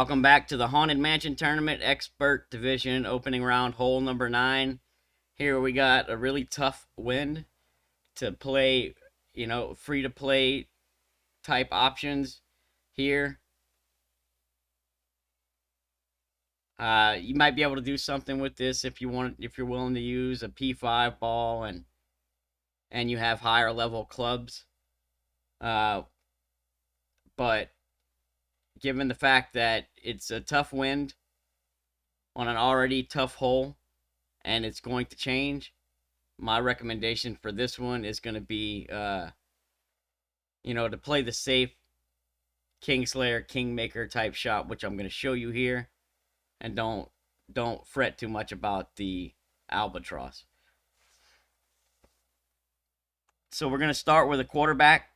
Welcome back to the Haunted Mansion Tournament Expert Division opening round, hole number 9. Here we got a really tough wind to play, free to play type options here. You might be able to do something with this if you're willing to use a P5 ball and you have higher level clubs. But given the fact that it's a tough wind on an already tough hole and it's going to change, my recommendation for this one is going to be, to play the safe Kingslayer, Kingmaker type shot, which I'm going to show you here, and don't fret too much about the albatross. So we're going to start with a quarterback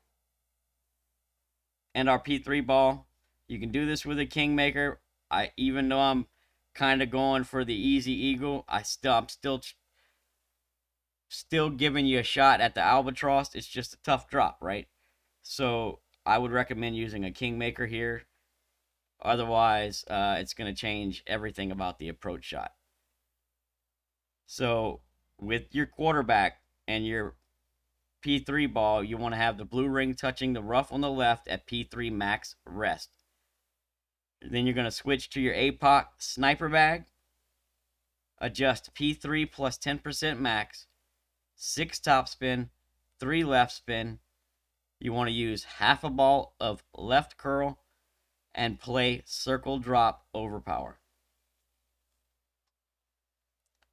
and our P3 ball. You can do this with a Kingmaker. Even though I'm kind of going for the easy eagle, I'm still giving you a shot at the albatross. It's just a tough drop, right? So I would recommend using a Kingmaker here. Otherwise, it's going to change everything about the approach shot. So with your quarterback and your P3 ball, you want to have the blue ring touching the rough on the left at P3 max rest. Then you're going to switch to your APOC sniper bag. Adjust P3 plus 10% max. 6 top spin, 3 left spin. You want to use half a ball of left curl and play circle drop overpower.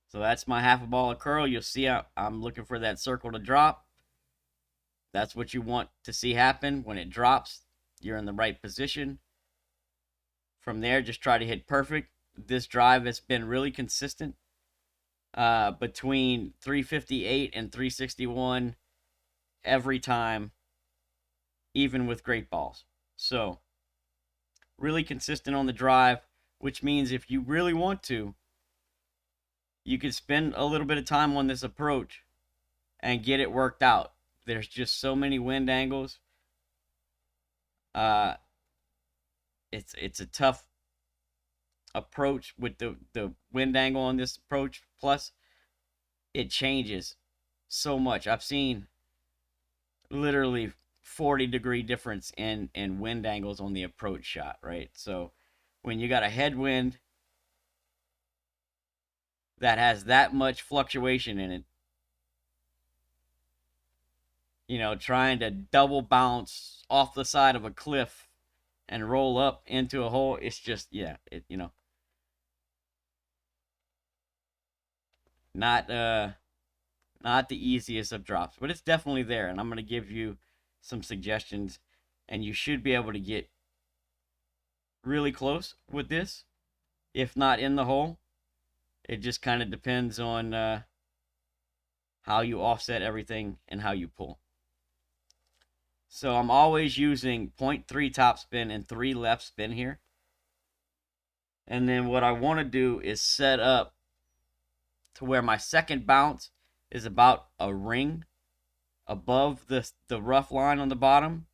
So that's my half a ball of curl. You'll see I'm looking for that circle to drop. That's what you want to see happen. When it drops, you're in the right position. From there, just try to hit perfect. This drive has been really consistent between 358 and 361 every time, even with great balls. So really consistent on the drive, which means if you really want to, you could spend a little bit of time on this approach and get it worked out. There's just so many wind angles. It's a tough approach with the wind angle on this approach. Plus, it changes so much. I've seen literally 40-degree difference in wind angles on the approach shot, right? So when you got a headwind that has that much fluctuation in it, trying to double bounce off the side of a cliff and roll up into a hole, it's just, not the easiest of drops, but it's definitely there. And I'm going to give you some suggestions, and you should be able to get really close with this, if not in the hole. It just kind of depends on how you offset everything and how you pull. So I'm always using 0.3 top spin and 3 left spin here. And then what I want to do is set up to where my second bounce is about a ring above the rough line on the bottom.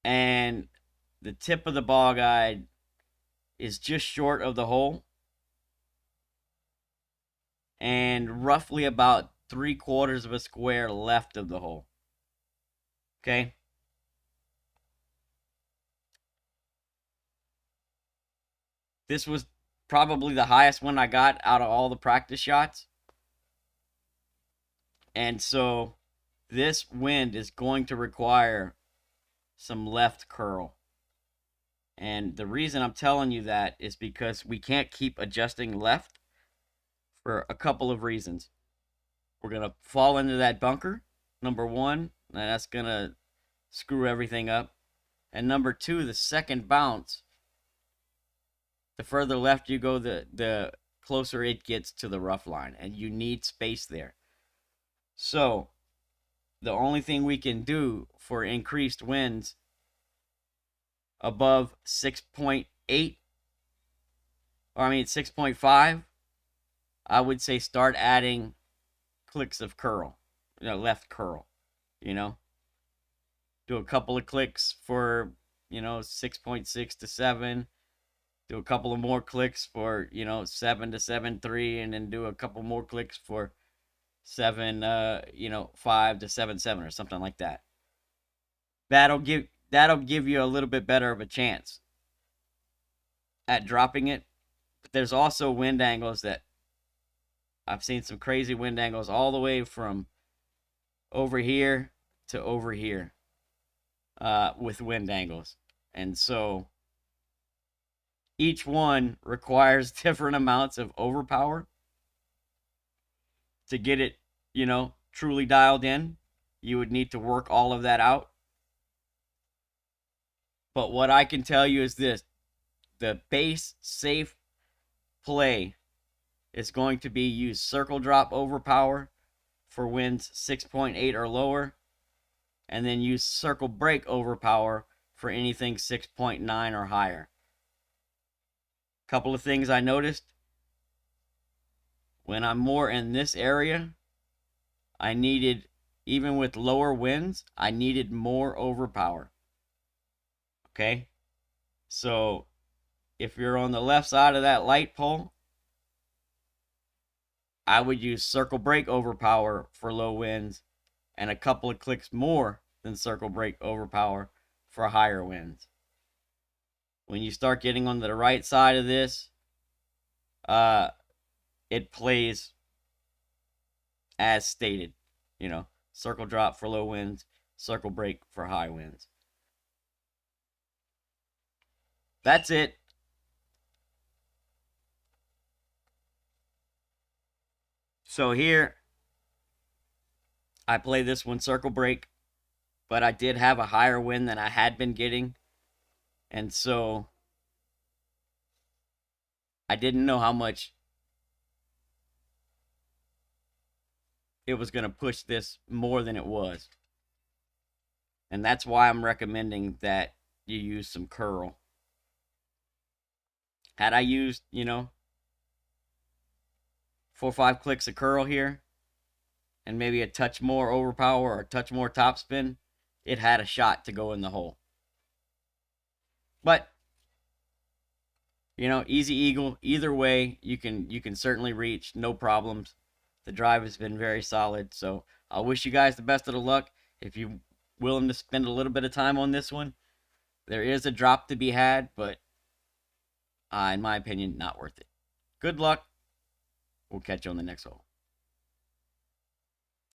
And the tip of the ball guide is just short of the hole. And roughly about 3/4 of a square left of the hole. Okay? This was probably the highest one I got out of all the practice shots. And so this wind is going to require some left curl. And the reason I'm telling you that is because we can't keep adjusting left for a couple of reasons. We're going to fall into that bunker, number one, and that's going to screw everything up. And number two, the second bounce, the further left you go, the closer it gets to the rough line, and you need space there. So the only thing we can do for increased winds above 6.8, or 6.5, I would say start adding clicks of curl, left curl, do a couple of clicks for, 6.6 to 7. Do a couple of more clicks for 7 to 7.3, and then do a couple more clicks for 7.5 to 7.7 or something like that. That'll give you a little bit better of a chance at dropping it. But there's also wind angles that I've seen some crazy wind angles all the way from over here to over here with wind angles. And so each one requires different amounts of overpower to get it, truly dialed in. You would need to work all of that out. But what I can tell you is this: the base safe play is going to be use circle drop overpower for winds 6.8 or lower, and then use circle break overpower for anything 6.9 or higher. Couple of things I noticed: when I'm more in this area, I needed, even with lower winds, I needed more overpower. Okay? So if you're on the left side of that light pole, I would use circle break overpower for low winds and a couple of clicks more than circle break overpower for higher winds. When you start getting on the right side of this, it plays as stated. Circle drop for low winds, circle break for high winds. That's it. So here, I play this one circle break, but I did have a higher wind than I had been getting. And so I didn't know how much it was going to push this more than it was. And that's why I'm recommending that you use some curl. Had I used, 4 or 5 clicks of curl here, and maybe a touch more overpower or a touch more topspin, it had a shot to go in the hole. But easy eagle, either way, you can certainly reach, no problems. The drive has been very solid, so I wish you guys the best of the luck. If you're willing to spend a little bit of time on this one, there is a drop to be had, but in my opinion, not worth it. Good luck. We'll catch you on the next hole.